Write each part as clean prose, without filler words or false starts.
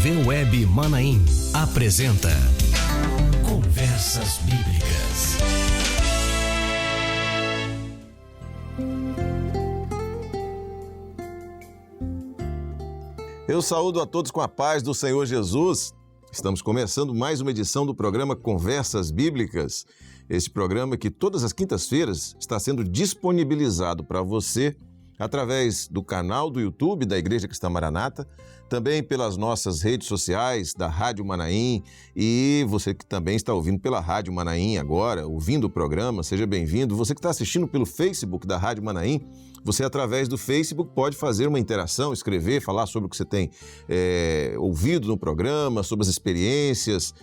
TV Web Manaim apresenta Conversas Bíblicas. Eu saúdo a todos com a paz do Senhor Jesus. Estamos começando mais uma edição do programa Conversas Bíblicas. Esse programa que todas as quintas-feiras está sendo disponibilizado para você através do canal do YouTube da Igreja Cristã Maranata, também pelas nossas redes sociais da Rádio Manaim, e você que também está ouvindo pela Rádio Manaim agora, ouvindo o programa, seja bem-vindo. Você que está assistindo pelo Facebook da Rádio Manaim, você através do Facebook pode fazer uma interação, escrever, falar sobre o que você tem ouvido no programa, sobre as experiências,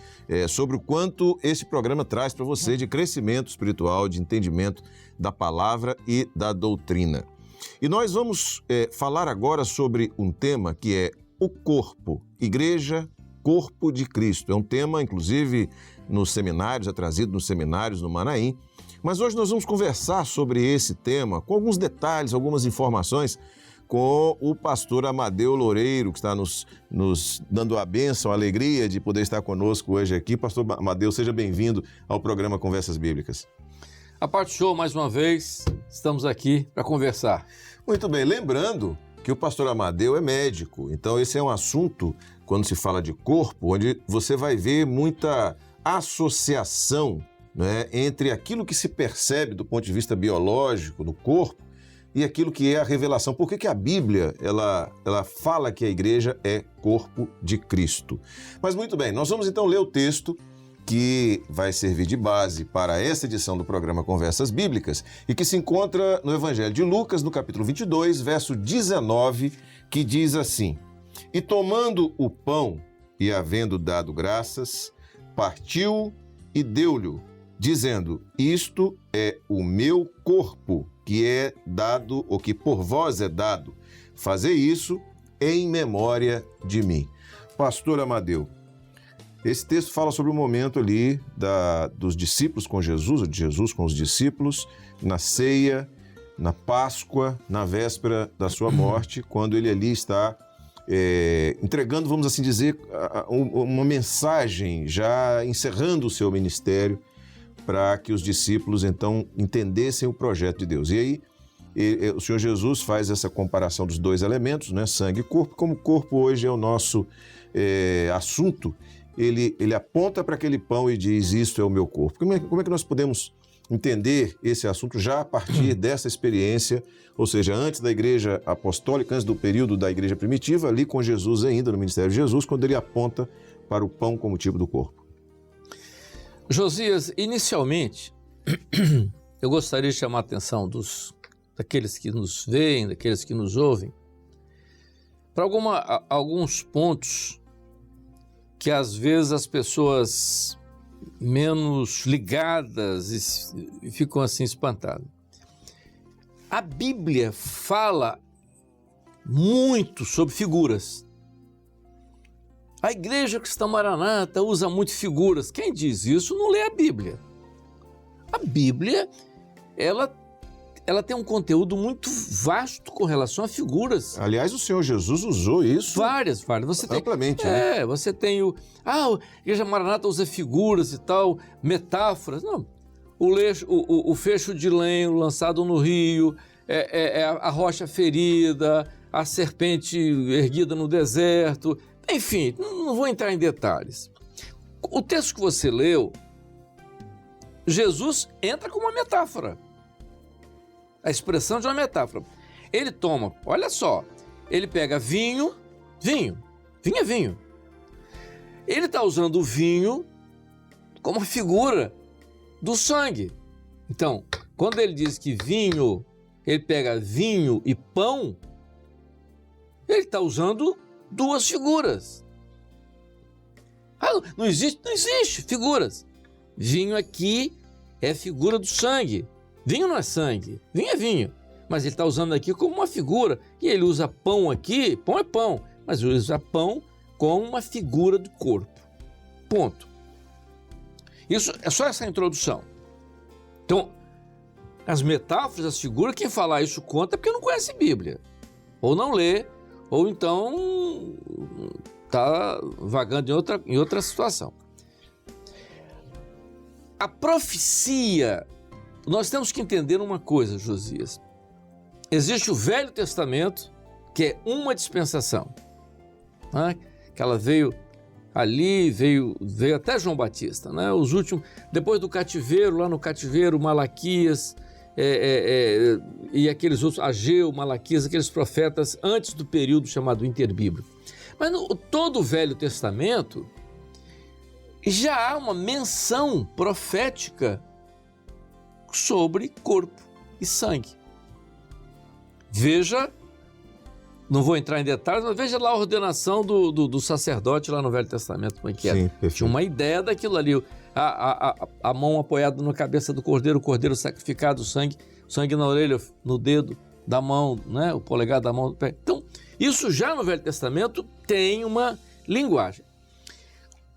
sobre o quanto esse programa traz para você de crescimento espiritual, de entendimento da palavra e da doutrina. E nós vamos falar agora sobre um tema que é o corpo, Igreja, Corpo de Cristo. É um tema, inclusive, nos seminários, é trazido nos seminários no Manaim. Mas hoje nós vamos conversar sobre esse tema com alguns detalhes, algumas informações com o pastor Amadeu Loureiro, que está nos dando a bênção, a alegria de poder estar conosco hoje aqui. Pastor Amadeu, seja bem-vindo ao programa Conversas Bíblicas. A parte show, mais uma vez, estamos aqui para conversar. Muito bem, lembrando que o pastor Amadeu é médico, então esse é um assunto, quando se fala de corpo, onde você vai ver muita associação, né, entre aquilo que se percebe do ponto de vista biológico do corpo e aquilo que é a revelação. Por que a Bíblia ela fala que a igreja é corpo de Cristo? Mas muito bem, nós vamos então ler o texto que vai servir de base para essa edição do programa Conversas Bíblicas e que se encontra no Evangelho de Lucas, no capítulo 22, verso 19, que diz assim: E tomando o pão e havendo dado graças, partiu e deu-lhe, dizendo: Isto é o meu corpo, que é dado, ou que por vós é dado. Fazei isso em memória de mim. Pastor Amadeu, esse texto fala sobre o momento ali dos discípulos com Jesus, ou de Jesus com os discípulos, na ceia, na Páscoa, na véspera da sua morte, quando ele ali está entregando, vamos assim dizer, uma mensagem, já encerrando o seu ministério, para que os discípulos então entendessem o projeto de Deus. E aí o Senhor Jesus faz essa comparação dos dois elementos, né, sangue e corpo. Como o corpo hoje é o nosso assunto, ele aponta para aquele pão e diz: isto é o meu corpo. Como é que nós podemos entender esse assunto já a partir dessa experiência, ou seja, antes da igreja apostólica, antes do período da igreja primitiva, ali com Jesus ainda, no ministério de Jesus, quando ele aponta para o pão como tipo do corpo? Josias, inicialmente, eu gostaria de chamar a atenção daqueles que nos veem, daqueles que nos ouvem, para alguns pontos que às vezes as pessoas menos ligadas e ficam assim espantadas. A Bíblia fala muito sobre figuras. A Igreja Cristã Maranata usa muito figuras. Quem diz isso não lê a Bíblia. A Bíblia, ela tem um conteúdo muito vasto com relação a figuras. Aliás, o Senhor Jesus usou isso várias. Você tem, amplamente. Né? Você tem a Igreja Maranata usa figuras e tal, metáforas. Não, o fecho de lenho lançado no rio, a rocha ferida, a serpente erguida no deserto. Enfim, não vou entrar em detalhes. O texto que você leu, Jesus entra com uma metáfora. A expressão de uma metáfora. Ele toma, olha só, ele pega vinho é vinho. Ele está usando o vinho como figura do sangue. Então, quando ele diz que vinho, ele pega vinho e pão, ele está usando duas figuras. Não existe figuras. Vinho aqui é figura do sangue. Vinho não é sangue, vinho é vinho, mas ele está usando aqui como uma figura, e ele usa pão aqui, pão é pão, mas ele usa pão como uma figura do corpo. Ponto. Isso é só essa introdução. Então, as metáforas, as figuras, quem falar isso conta é porque não conhece Bíblia, ou não lê, ou então está vagando em outra situação. A profecia, nós temos que entender uma coisa, Josias. Existe o Velho Testamento, que é uma dispensação, né? Que ela veio ali, veio até João Batista, né? Os últimos, depois do cativeiro, lá no cativeiro, Malaquias e aqueles outros, Ageu, Malaquias, aqueles profetas antes do período chamado interbíblico. Mas todo o Velho Testamento já há uma menção profética sobre corpo e sangue. Veja, não vou entrar em detalhes, mas veja lá a ordenação do sacerdote lá no Velho Testamento, como é que era. Sim, perfeito. Tinha uma ideia daquilo ali, a mão apoiada na cabeça do cordeiro, o cordeiro sacrificado, o sangue na orelha, no dedo da mão, né? O polegar da mão do pé. Então, isso já no Velho Testamento tem uma linguagem.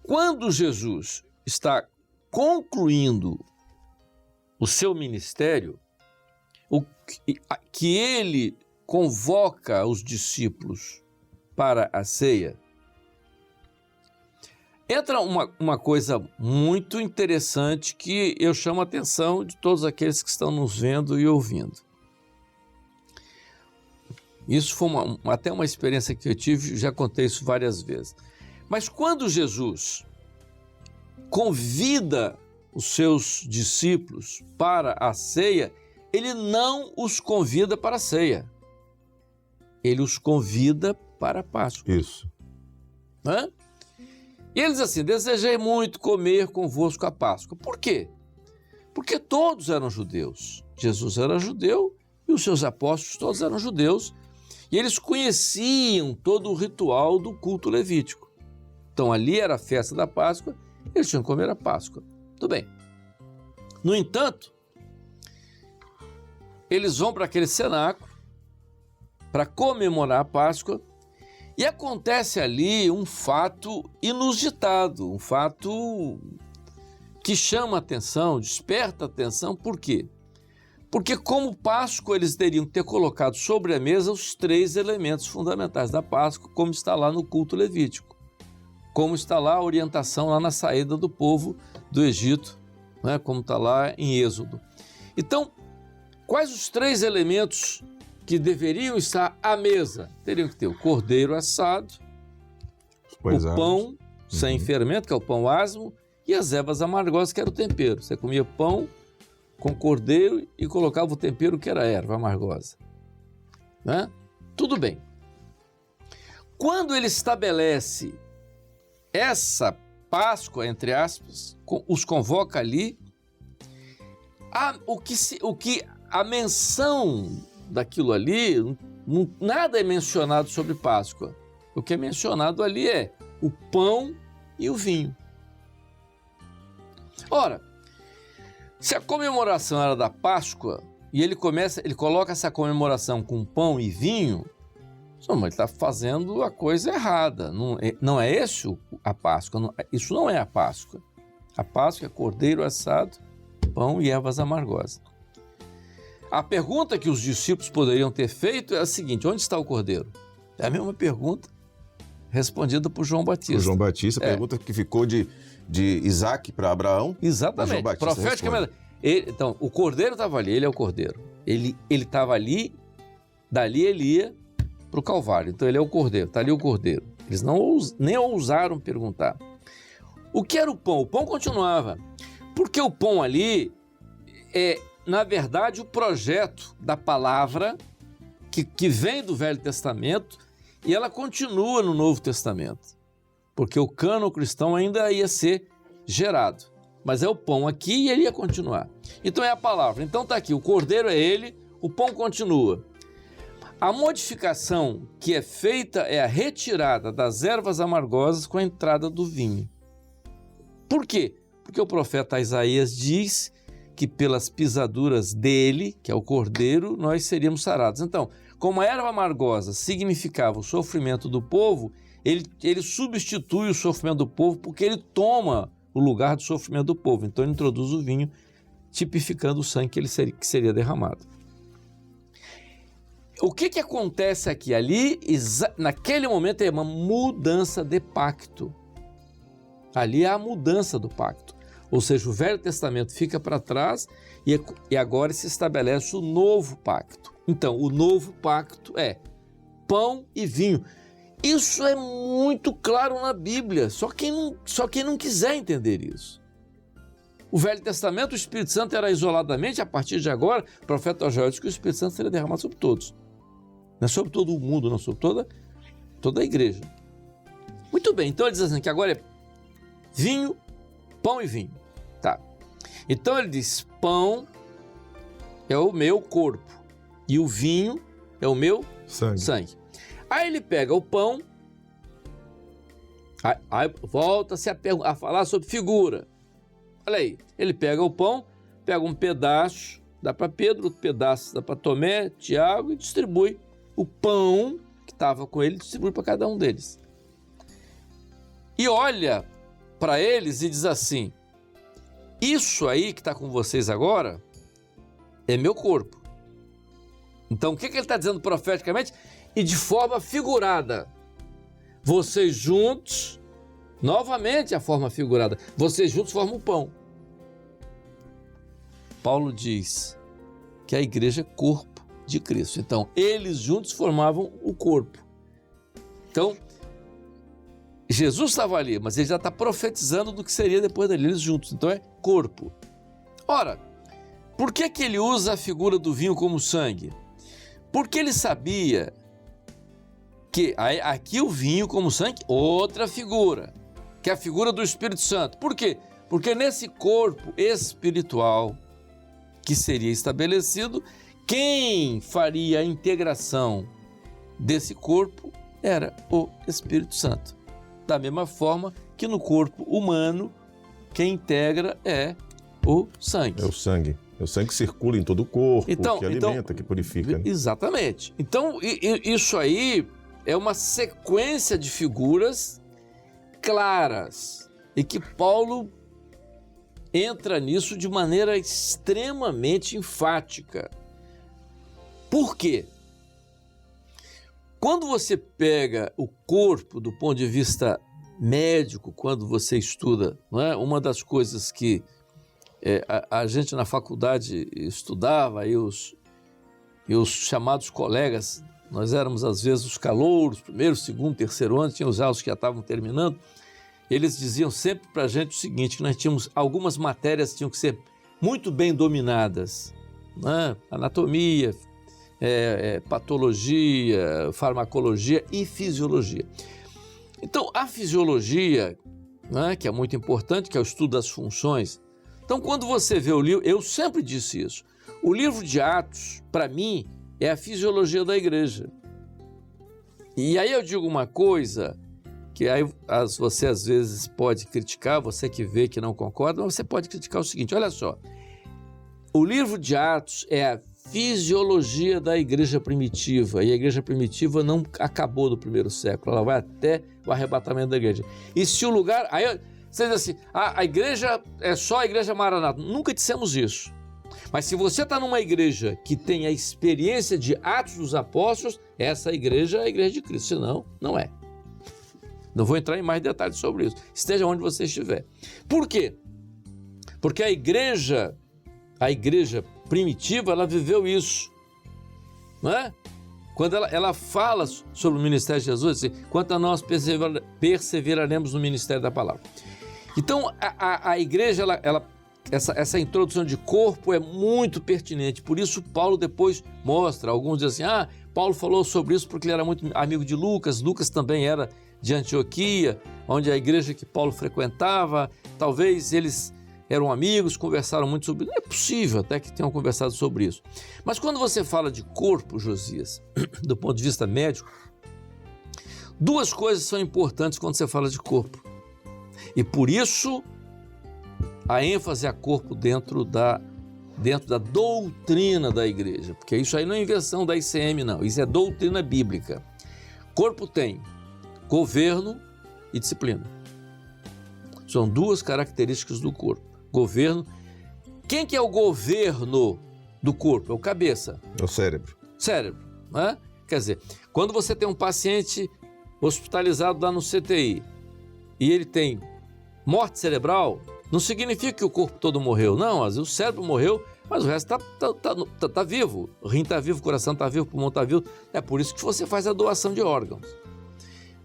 Quando Jesus está concluindo o seu ministério, que ele convoca os discípulos para a ceia, entra uma coisa muito interessante que eu chamo a atenção de todos aqueles que estão nos vendo e ouvindo. Isso foi até uma experiência que eu tive, já contei isso várias vezes. Mas quando Jesus convida os seus discípulos para a ceia, ele não os convida para a ceia. Ele os convida para a Páscoa. Isso. Hã? E eles assim, desejei muito comer convosco a Páscoa. Por quê? Porque todos eram judeus. Jesus era judeu e os seus apóstolos todos eram judeus. E eles conheciam todo o ritual do culto levítico. Então ali era a festa da Páscoa, eles tinham que comer a Páscoa. Tudo bem. No entanto, eles vão para aquele cenáculo para comemorar a Páscoa e acontece ali um fato inusitado, um fato que chama a atenção, desperta a atenção. Por quê? Porque como Páscoa eles teriam que ter colocado sobre a mesa os 3 elementos fundamentais da Páscoa, como está lá no culto levítico, como está lá a orientação lá na saída do povo do Egito, né? Como está lá em Êxodo. Então, quais os 3 elementos que deveriam estar à mesa? Teriam que ter o cordeiro assado, o pão sem fermento, que é o pão asmo, e as ervas amargosas, que era o tempero. Você comia pão com cordeiro e colocava o tempero, que era a erva amargosa. Né? Tudo bem. Quando ele estabelece essa Páscoa, entre aspas, os convoca ali, a menção daquilo ali, nada é mencionado sobre Páscoa. O que é mencionado ali é o pão e o vinho. Ora, se a comemoração era da Páscoa e ele coloca essa comemoração com pão e vinho, ele está fazendo a coisa errada. Não é esse a Páscoa. Isso não é a Páscoa. A Páscoa é cordeiro assado, pão e ervas amargosas. A pergunta que os discípulos poderiam ter feito é a seguinte: onde está o cordeiro? É a mesma pergunta respondida por João Batista. Por João Batista, pergunta que ficou de Isaac para Abraão. Exatamente. Profeticamente. Então, o cordeiro estava ali, ele é o cordeiro. Ele estava ali, dali ele ia para o Calvário. Então, ele é o cordeiro, está ali o cordeiro. Eles nem ousaram perguntar. O que era o pão? O pão continuava. Porque o pão ali é, na verdade, o projeto da palavra que vem do Velho Testamento e ela continua no Novo Testamento. Porque o cânon cristão ainda ia ser gerado. Mas é o pão aqui e ele ia continuar. Então é a palavra. Então está aqui, o cordeiro é ele, o pão continua. A modificação que é feita é a retirada das ervas amargosas com a entrada do vinho. Por quê? Porque o profeta Isaías diz que pelas pisaduras dele, que é o cordeiro, nós seríamos sarados. Então, como a erva amargosa significava o sofrimento do povo, ele substitui o sofrimento do povo porque ele toma o lugar do sofrimento do povo. Então ele introduz o vinho, tipificando o sangue que seria derramado. o que acontece aqui? Ali, naquele momento, é uma mudança de pacto. Ali é a mudança do pacto. Ou seja, o Velho Testamento fica para trás e agora se estabelece o novo pacto. Então, o novo pacto é pão e vinho. Isso é muito claro na Bíblia, só quem não quiser entender isso. O Velho Testamento, o Espírito Santo era isoladamente, a partir de agora, o profeta Joel disse que o Espírito Santo seria derramado sobre todos. Não é sobre todo o mundo, não, sobre toda a igreja. Muito bem, então ele diz assim, que agora é vinho, pão e vinho. Tá. Então ele diz, pão é o meu corpo e o vinho é o meu sangue. Aí ele pega o pão, aí volta-se a falar sobre figura. Olha aí, ele pega o pão, pega um pedaço, dá para Pedro, outro pedaço dá para Tomé, Tiago e distribui o pão que estava com ele, distribui para cada um deles. E olha para eles e diz assim, isso aí que está com vocês agora é meu corpo. Então o que ele está dizendo profeticamente? E de forma figurada, vocês juntos, novamente a forma figurada, vocês juntos formam o pão. Paulo diz que a igreja é corpo de Cristo. Então, eles juntos formavam o corpo. Então, Jesus estava ali, mas ele já está profetizando do que seria depois dali, eles juntos. Então, é corpo. Ora, por que ele usa a figura do vinho como sangue? Porque ele sabia que aqui o vinho como sangue, outra figura, que é a figura do Espírito Santo. Por quê? Porque nesse corpo espiritual que seria estabelecido, quem faria a integração desse corpo era o Espírito Santo. Da mesma forma que no corpo humano, quem integra é o sangue. É o sangue. É o sangue que circula em todo o corpo, que alimenta, que purifica. Né? Exatamente. Então, isso aí é uma sequência de figuras claras e que Paulo entra nisso de maneira extremamente enfática. Por quê? Quando você pega o corpo do ponto de vista médico, quando você estuda, não é? Uma das coisas que a gente na faculdade estudava, e os chamados colegas, nós éramos às vezes os calouros, primeiro, segundo, terceiro ano, tinha os aulas que já estavam terminando, eles diziam sempre para a gente o seguinte, que nós tínhamos algumas matérias que tinham que ser muito bem dominadas, né? Anatomia, patologia, farmacologia e fisiologia. Então, a fisiologia, né, que é muito importante, que é o estudo das funções. Então, quando você vê o livro, eu sempre disse isso, o livro de Atos, para mim, é a fisiologia da igreja. E aí eu digo uma coisa, que aí você às vezes pode criticar, você que vê que não concorda, mas você pode criticar o seguinte, olha só, o livro de Atos é a fisiologia da igreja primitiva, e a igreja primitiva não acabou no primeiro século, ela vai até o arrebatamento da igreja. E se o lugar... Aí você diz assim, a igreja é só a igreja Maranata. Nunca dissemos isso. Mas se você está numa igreja que tem a experiência de Atos dos Apóstolos, essa igreja é a igreja de Cristo, senão não é. Não vou entrar em mais detalhes sobre isso. Esteja onde você estiver. Por quê? Porque a igreja primitiva, ela viveu isso, não é? Quando ela fala sobre o ministério de Jesus, assim, quanto a nós perseveraremos no ministério da palavra. Então, a igreja, essa introdução de corpo é muito pertinente, por isso Paulo depois mostra, alguns dizem assim, Paulo falou sobre isso porque ele era muito amigo de Lucas, Lucas também era de Antioquia, onde a igreja que Paulo frequentava, talvez eles eram amigos, conversaram muito sobre isso. É possível até que tenham conversado sobre isso. Mas quando você fala de corpo, Josias, do ponto de vista médico, duas coisas são importantes quando você fala de corpo. E por isso, a ênfase a corpo dentro da doutrina da igreja. Porque isso aí não é invenção da ICM, não. Isso é doutrina bíblica. Corpo tem governo e disciplina. São duas características do corpo. Governo. Quem que é o governo do corpo? É o cabeça. É o cérebro. Cérebro. né? Quer dizer, quando você tem um paciente hospitalizado lá no CTI e ele tem morte cerebral, não significa que o corpo todo morreu. Não, às vezes o cérebro morreu, mas o resto tá vivo. O rim está vivo, o coração está vivo, o pulmão está vivo. É por isso que você faz a doação de órgãos.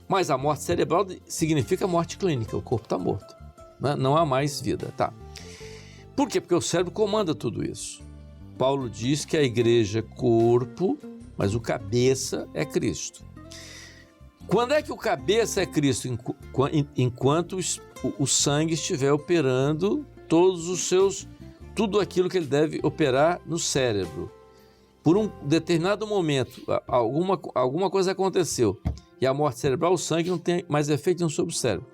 Mas a morte cerebral significa morte clínica, o corpo está morto, né? Não há mais vida, tá? Por quê? Porque o cérebro comanda tudo isso. Paulo diz que a igreja é corpo, mas o cabeça é Cristo. Quando é que o cabeça é Cristo? Enquanto o sangue estiver operando tudo aquilo que ele deve operar no cérebro. Por um determinado momento, alguma coisa aconteceu e a morte cerebral, o sangue não tem mais efeito sobre o cérebro.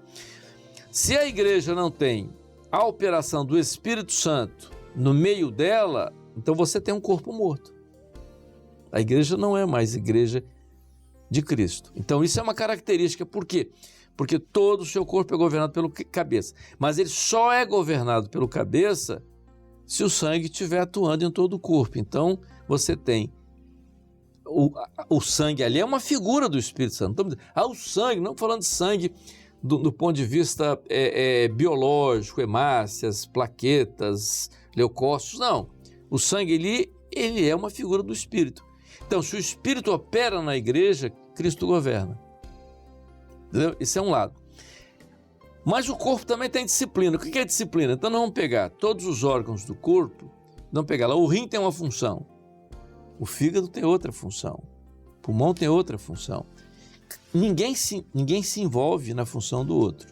Se a igreja não tem a operação do Espírito Santo no meio dela, então você tem um corpo morto. A igreja não é mais igreja de Cristo. Então isso é uma característica. Por quê? Porque todo o seu corpo é governado pelo cabeça. Mas ele só é governado pelo cabeça se o sangue estiver atuando em todo o corpo. Então você tem o sangue ali, é uma figura do Espírito Santo. Então, o sangue, não falando de sangue do ponto de vista biológico, hemácias, plaquetas, leucócitos, não. O sangue ali, ele é uma figura do Espírito. Então, se o Espírito opera na igreja, Cristo governa. Entendeu? Isso é um lado. Mas o corpo também tem disciplina. O que é disciplina? Então, nós vamos pegar todos os órgãos do corpo, vamos pegar lá. O rim tem uma função, o fígado tem outra função, o pulmão tem outra função. Ninguém se envolve na função do outro.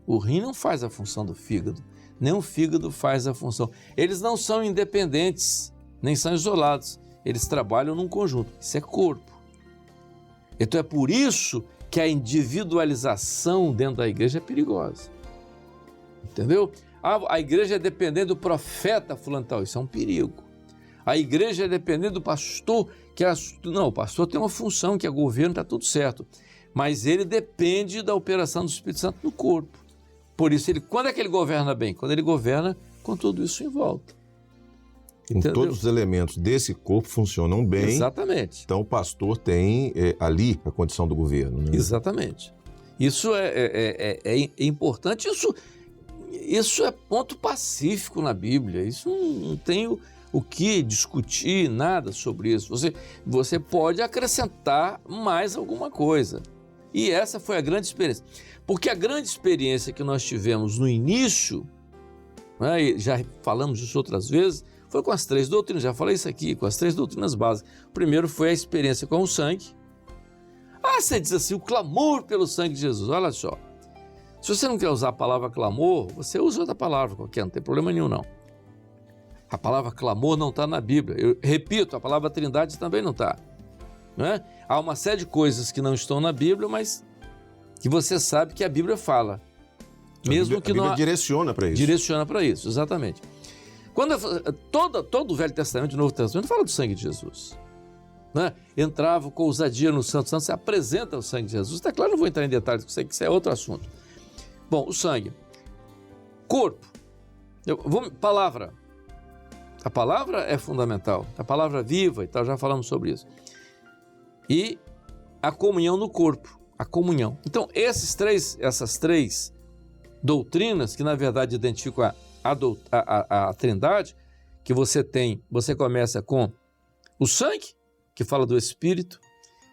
O rim não faz a função do fígado, nem o fígado faz a função. Eles não são independentes, nem são isolados. Eles trabalham num conjunto. Isso é corpo. Então é por isso que a individualização dentro da igreja é perigosa. Entendeu? A igreja é dependente do profeta fulano tal. Isso é um perigo. A igreja é dependente do pastor, não, o pastor tem uma função que é governo, está tudo certo. Mas ele depende da operação do Espírito Santo no corpo. Por isso, quando é que ele governa bem? Quando ele governa com tudo isso em volta. Entendeu? Todos os elementos desse corpo funcionam bem. Exatamente. Então o pastor tem ali a condição do governo. Né? Exatamente. Isso é importante. Isso é ponto pacífico na Bíblia. Isso não tem o que discutir, nada sobre isso. Você pode acrescentar mais alguma coisa. E essa foi a grande experiência. Porque a grande experiência que nós tivemos no início, né, e já falamos disso outras vezes, foi com as 3 doutrinas. Já falei isso aqui, com as 3 doutrinas básicas. O primeiro foi a experiência com o sangue. Você diz assim, o clamor pelo sangue de Jesus. Olha só. Se você não quer usar a palavra clamor, você usa outra palavra qualquer, não tem problema nenhum não. A palavra clamor não está na Bíblia. Eu repito, a palavra trindade também não está. Né? Há uma série de coisas que não estão na Bíblia, mas que você sabe que a Bíblia fala. Mesmo que não. A Bíblia direciona para isso. Direciona para isso, exatamente. Quando todo o Velho Testamento e o Novo Testamento fala do sangue de Jesus. Né? Entrava com ousadia no Santo Santo, você apresenta o sangue de Jesus. Está claro, não vou entrar em detalhes, porque isso é outro assunto. Bom, o sangue. Corpo. Palavra. A palavra é fundamental, a palavra viva e tal, já falamos sobre isso. E a comunhão no corpo, a comunhão. Então, essas três doutrinas, que na verdade identificam a trindade, que você começa com o sangue, que fala do Espírito,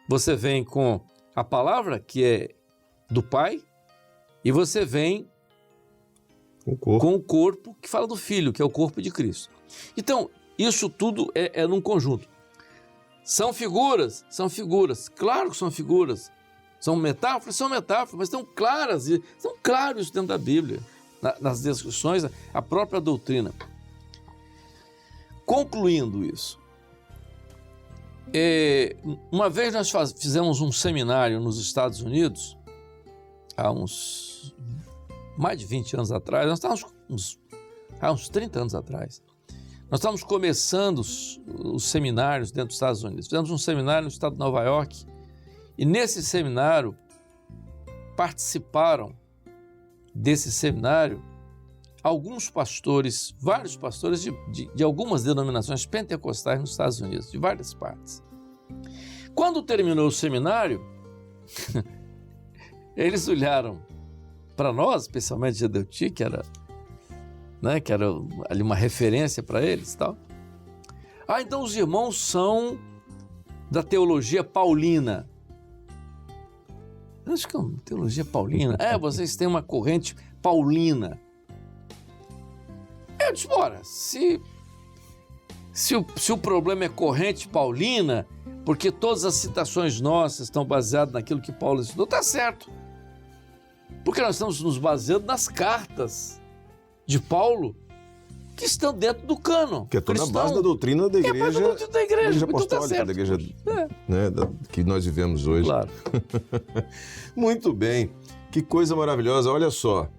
você vem com a palavra, que é do Pai, e você vem com o corpo, que fala do Filho, que é o corpo de Cristo. Então, isso tudo é num conjunto. São figuras, claro que são figuras. São metáforas, mas estão claras, são claros isso dentro da Bíblia, nas descrições, a própria doutrina. Concluindo isso, uma vez nós fizemos um seminário nos Estados Unidos, há mais de 20 anos atrás, nós estávamos há uns 30 anos atrás. Nós estávamos começando os seminários dentro dos Estados Unidos. Fizemos um seminário no estado de Nova York e nesse seminário participaram desse seminário alguns pastores, vários pastores de algumas denominações pentecostais nos Estados Unidos, de várias partes. Quando terminou o seminário, eles olharam para nós, especialmente Gedeuti, que era ali uma referência para eles e tal. Então os irmãos são da teologia paulina. Eu acho que é uma teologia paulina. Vocês têm uma corrente paulina. Eu disse, bora, se o problema é corrente paulina, porque todas as citações nossas estão baseadas naquilo que Paulo ensinou, está certo. Porque nós estamos nos baseando nas cartas de Paulo, que estão dentro do cânon. Que é toda a base da doutrina da igreja, da igreja apostólica, da igreja que nós vivemos hoje. Claro. Muito bem, que coisa maravilhosa. Olha só,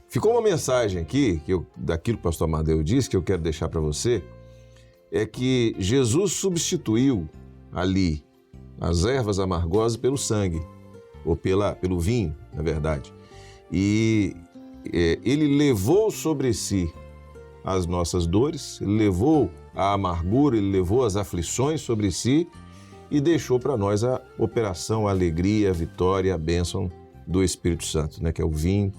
ficou uma mensagem aqui, daquilo que o pastor Amadeu disse, que eu quero deixar para você, é que Jesus substituiu ali as ervas amargosas pelo sangue, ou pelo vinho, na verdade. E ele levou sobre si as nossas dores, ele levou a amargura, ele levou as aflições sobre si e deixou para nós a operação, a alegria, a vitória, a bênção do Espírito Santo, né? Que é o vinho,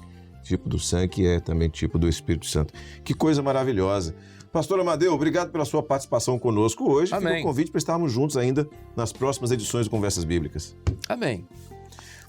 tipo do sangue, que é também tipo do Espírito Santo. Que coisa maravilhosa. Pastor Amadeu, obrigado pela sua participação conosco hoje. Amém. Fica o convite para estarmos juntos ainda nas próximas edições do Conversas Bíblicas. Amém.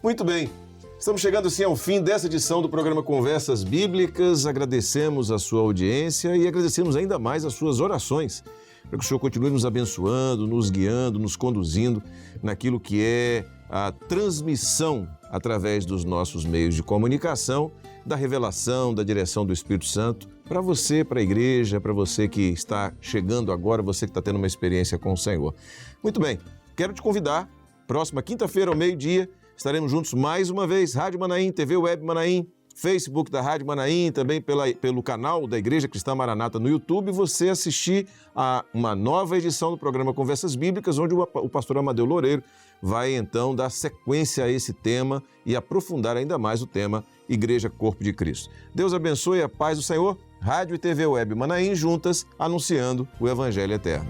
Muito bem. Estamos chegando assim ao fim dessa edição do programa Conversas Bíblicas. Agradecemos a sua audiência e agradecemos ainda mais as suas orações, para que o Senhor continue nos abençoando, nos guiando, nos conduzindo naquilo que é a transmissão através dos nossos meios de comunicação, da revelação, da direção do Espírito Santo, para você, para a igreja, para você que está chegando agora, você que está tendo uma experiência com o Senhor. Muito bem, quero te convidar, próxima quinta-feira ao meio-dia, estaremos juntos mais uma vez, Rádio Manaim, TV Web Manaim, Facebook da Rádio Manaim, também pelo canal da Igreja Cristã Maranata no YouTube, você assistir a uma nova edição do programa Conversas Bíblicas, onde o pastor Amadeu Loureiro vai então dar sequência a esse tema e aprofundar ainda mais o tema Igreja Corpo de Cristo. Deus abençoe, a paz do Senhor. Rádio e TV Web Manaim juntas, anunciando o Evangelho Eterno.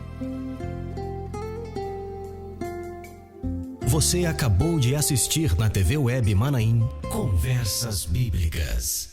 Você acabou de assistir na TV Web Manaim Conversas Bíblicas.